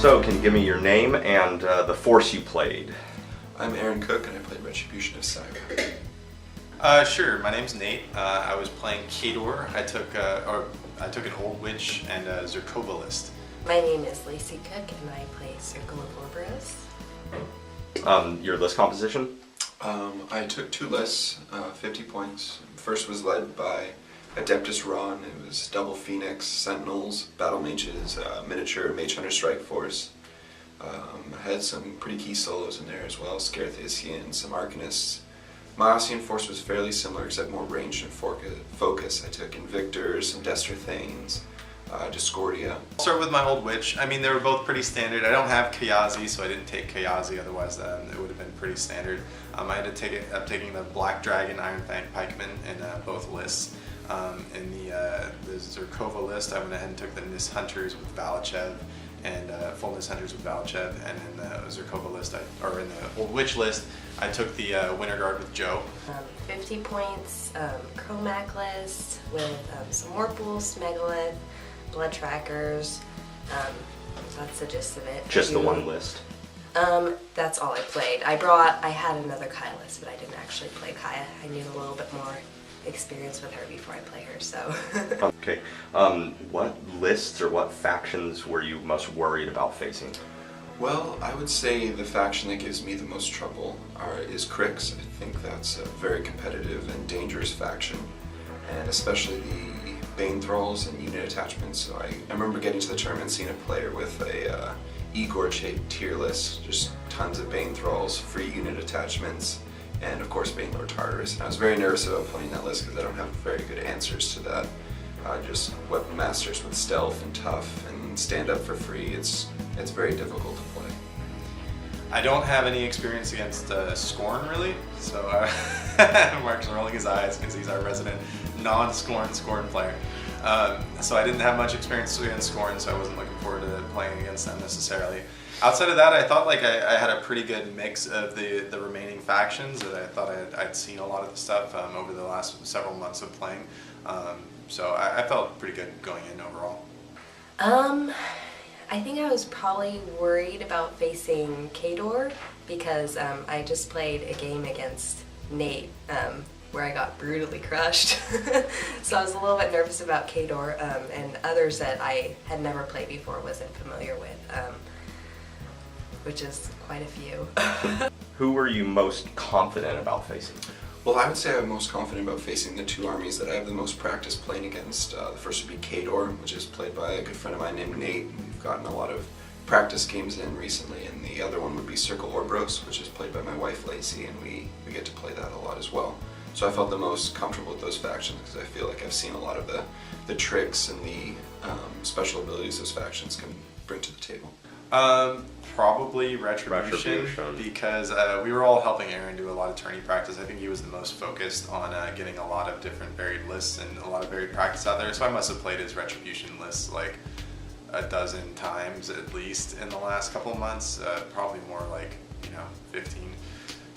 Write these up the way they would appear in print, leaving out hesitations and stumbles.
So, can you give me your name and the force you played? I'm Aaron Cook, and I played Retribution of Saga. Sure. My name's Nate. I was playing Khador. I took an Old Witch and a Zerkovalist. My name is Lacey Cook, and I play Circle of Orboros. Your list composition? I took two lists, 50 points. First was led by Adeptus Ron. It was double Phoenix, Sentinels, Battle Mages, miniature Mage Hunter Strike Force. I had some pretty key solos in there as well, Scarathissian, some Arcanists. My Ossian Force was fairly similar except more ranged and focus. I took Invictors, some Destrathanes, Discordia. I'll start with my Old Witch. I mean, they were both pretty standard. I don't have Kayazi, so I didn't take Kayazi, otherwise it would have been pretty standard. I had to take it, I'm taking the Black Dragon, Iron Fang Pikeman in both lists. In the Zerkova list, I went ahead and took the Nis Hunters with Valachev and full Nis Hunters with Valachev, and in the Zerkova list, in the Old Witch list, I took the Winter Guard with Joe. 50 points, Chromac list with some Warpwolves, Megalith, Blood Trackers. That's the gist of it. Just the one list? That's all I played. I had another Kaya list, but I didn't actually play Kaya. I need a little bit more experience with her before I play her, so. Okay. What lists or what factions were you most worried about facing? Well, I would say the faction that gives me the most trouble is Crix. I think that's a very competitive and dangerous faction, and especially the Bane Thralls and unit attachments. So I remember getting to the tournament, seeing a player with a Igor-shaped tier list, just tons of Bane Thralls, free unit attachments, and of course Bane Lord Tartarus. And I was very nervous about playing that list because I don't have very good answers to that. Just Weapon Masters with stealth and tough and stand up for free. It's very difficult to play. I don't have any experience against Scorn, really, so Mark's rolling his eyes because he's our resident non-Scorn player. So I didn't have much experience against Scorn, so I wasn't looking forward to playing against them necessarily. Outside of that, I thought like I had a pretty good mix of the remaining factions. That I thought I'd seen a lot of the stuff over the last several months of playing. So I felt pretty good going in overall. I think I was probably worried about facing Khador because I just played a game against Nate where I got brutally crushed. So I was a little bit nervous about Khador and others that I had never played before, wasn't familiar with, which is quite a few. Who were you most confident about facing? Well, I would say I'm most confident about facing the two armies that I have the most practice playing against. The first would be Khador, which is played by a good friend of mine named Nate. We've gotten a lot of practice games in recently, and the other one would be Circle Orboros, which is played by my wife Lacey, and we get to play that a lot as well. So I felt the most comfortable with those factions because I feel like I've seen a lot of the tricks and the special abilities those factions can bring to the table. Probably Retribution, because we were all helping Aaron do a lot of tourney practice. I think he was the most focused on getting a lot of different varied lists and a lot of varied practice out there. So I must have played his Retribution lists like a dozen times at least in the last couple of months, probably more like 15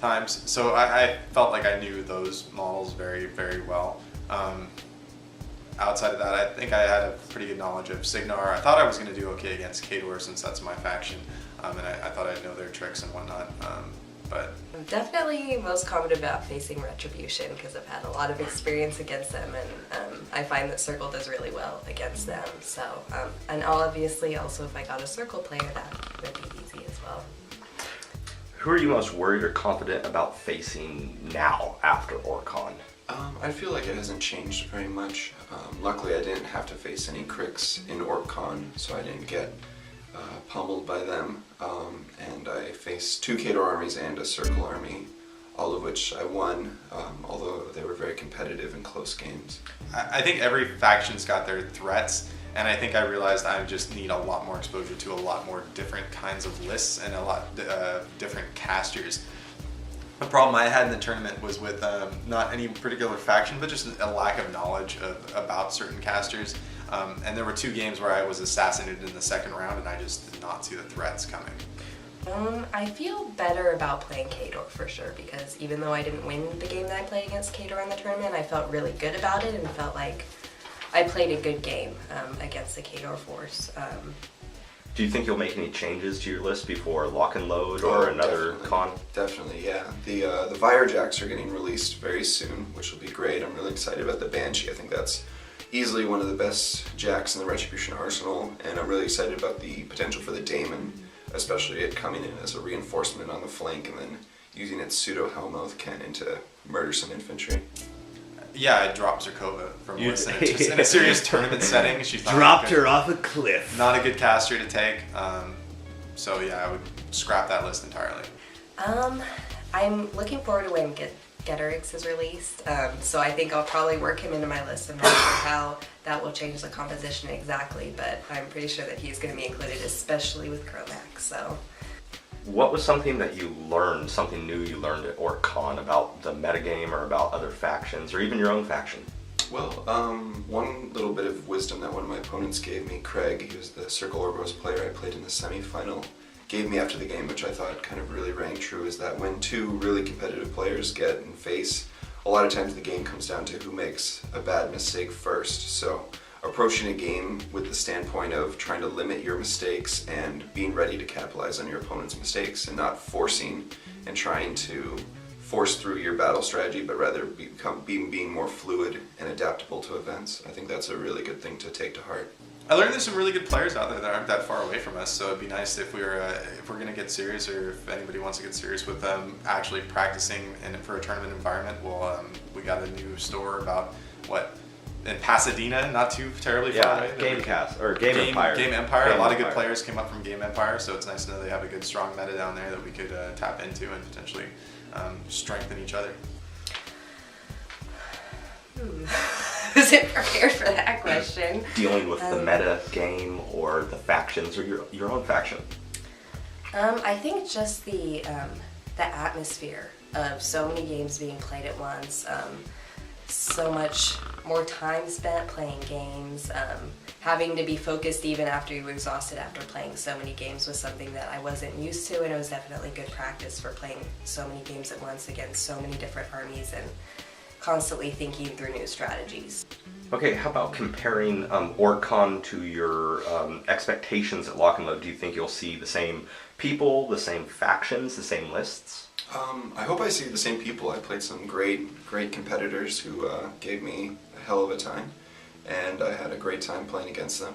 times. So I felt like I knew those models very, very well. Outside of that, I think I had a pretty good knowledge of Signar. I thought I was going to do okay against Khador since that's my faction, and I thought I'd know their tricks and whatnot. But I'm definitely most confident about facing Retribution because I've had a lot of experience against them, and I find that Circle does really well against them. So, and obviously also if I got a Circle player, that would be easy as well. Who are you most worried or confident about facing now after Orccon? I feel like it hasn't changed very much. Luckily I didn't have to face any Crix in Orccon, so I didn't get pummeled by them. And I faced two Khador armies and a Circle army all of which I won, although they were very competitive and close games. I think every faction's got their threats, and I think I realized I just need a lot more exposure to a lot more different kinds of lists and a lot different casters. The problem I had in the tournament was with not any particular faction, but just a lack of knowledge about certain casters. And there were 2 games where I was assassinated in the second round, and I just did not see the threats coming. I feel better about playing Khador for sure, because even though I didn't win the game that I played against Khador in the tournament, I felt really good about it and felt like I played a good game against the Khador force. Do you think you'll make any changes to your list before Lock and Load or another con? Definitely, yeah. The Virejacks are getting released very soon, which will be great. I'm really excited about the Banshee. I think that's easily one of the best jacks in the Retribution arsenal, and I'm really excited about the potential for the Daemon, especially it coming in as a reinforcement on the flank and then using its pseudo Hellmouth cannon to murder some infantry. Yeah, I dropped Zerkova from list in a serious tournament setting. She dropped her off a cliff. Not a good caster to take. So yeah, I would scrap that list entirely. I'm looking forward to when Getterix is released, so I think I'll probably work him into my list. I'm not sure how that will change the composition exactly, but I'm pretty sure that he's going to be included, especially with Chromax. So, what was something that you learned, something new you learned at Orccon about the metagame or about other factions or even your own faction? Well, one little bit of wisdom that one of my opponents gave me, Craig, he was the Circle Orgros player I played in the semi-final, gave me after the game, which I thought kind of really rang true, is that when 2 really competitive players get in face, a lot of times the game comes down to who makes a bad mistake first. So approaching a game with the standpoint of trying to limit your mistakes and being ready to capitalize on your opponent's mistakes and not forcing and trying to force through your battle strategy, but rather being more fluid and adaptable to events. I think that's a really good thing to take to heart. I learned there's some really good players out there that aren't that far away from us, so it'd be nice if we're going to get serious, or if anybody wants to get serious with actually practicing and for a tournament environment. Well, we got a new store about in Pasadena, not too terribly far away. Gamecast or Game Empire. Game Empire. A lot of good players came up from Game Empire, so it's nice to know they have a good, strong meta down there that we could tap into and potentially strengthen each other. Wasn't prepared for that question. Dealing with the meta game or the factions or your own faction? I think just the atmosphere of so many games being played at once, so much more time spent playing games, having to be focused even after you were exhausted after playing so many games was something that I wasn't used to, and it was definitely good practice for playing so many games at once against so many different armies and constantly thinking through new strategies. Okay, how about comparing Orccon to your expectations at Lock and Load? Do you think you'll see the same people, the same factions, the same lists? I hope I see the same people. I played some great competitors who gave me a hell of a time, and I had a great time playing against them.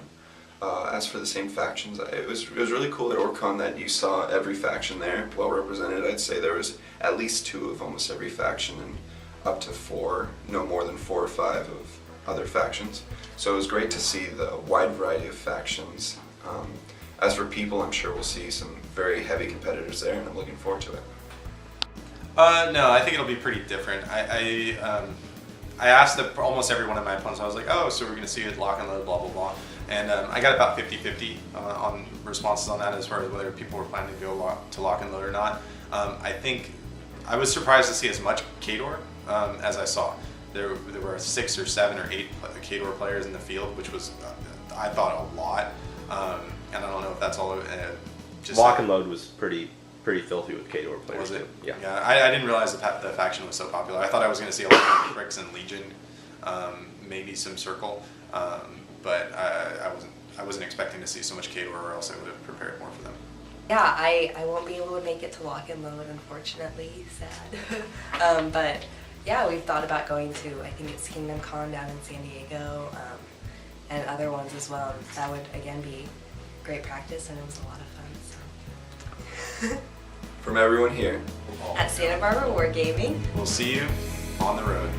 As for the same factions, it was really cool at Orccon that you saw every faction there well represented. I'd say there was at least 2 of almost every faction, and up to 4, no more than 4 or 5 of other factions. So it was great to see the wide variety of factions. As for people, I'm sure we'll see some very heavy competitors there, and I'm looking forward to it. No, I think it'll be pretty different. I asked almost every one of my opponents, I was like, oh, so we're going to see it Lock and Load, blah, blah, blah. And I got about 50-50 on responses on that as far as whether people were planning to go to Lock and Load or not. I think I was surprised to see as much Khador as I saw. There were 6 or 7 or 8 Khador players in the field, which was, I thought, a lot. And I don't know if that's all just... Lock and Load was pretty filthy with Khador players. Was it? Too. Yeah. I didn't realize the faction was so popular. I thought I was going to see a lot of Crix and Legion, maybe some Circle, but I wasn't expecting to see so much Khador, or else I would have prepared more for them. Yeah, I won't be able to make it to Lock and Load, unfortunately. Sad. But yeah, we've thought about going to, I think it's Kingdom Con down in San Diego, and other ones as well. That would again be great practice, and it was a lot of fun. So. From everyone here At Santa Barbara Wargaming. We'll see you on the road.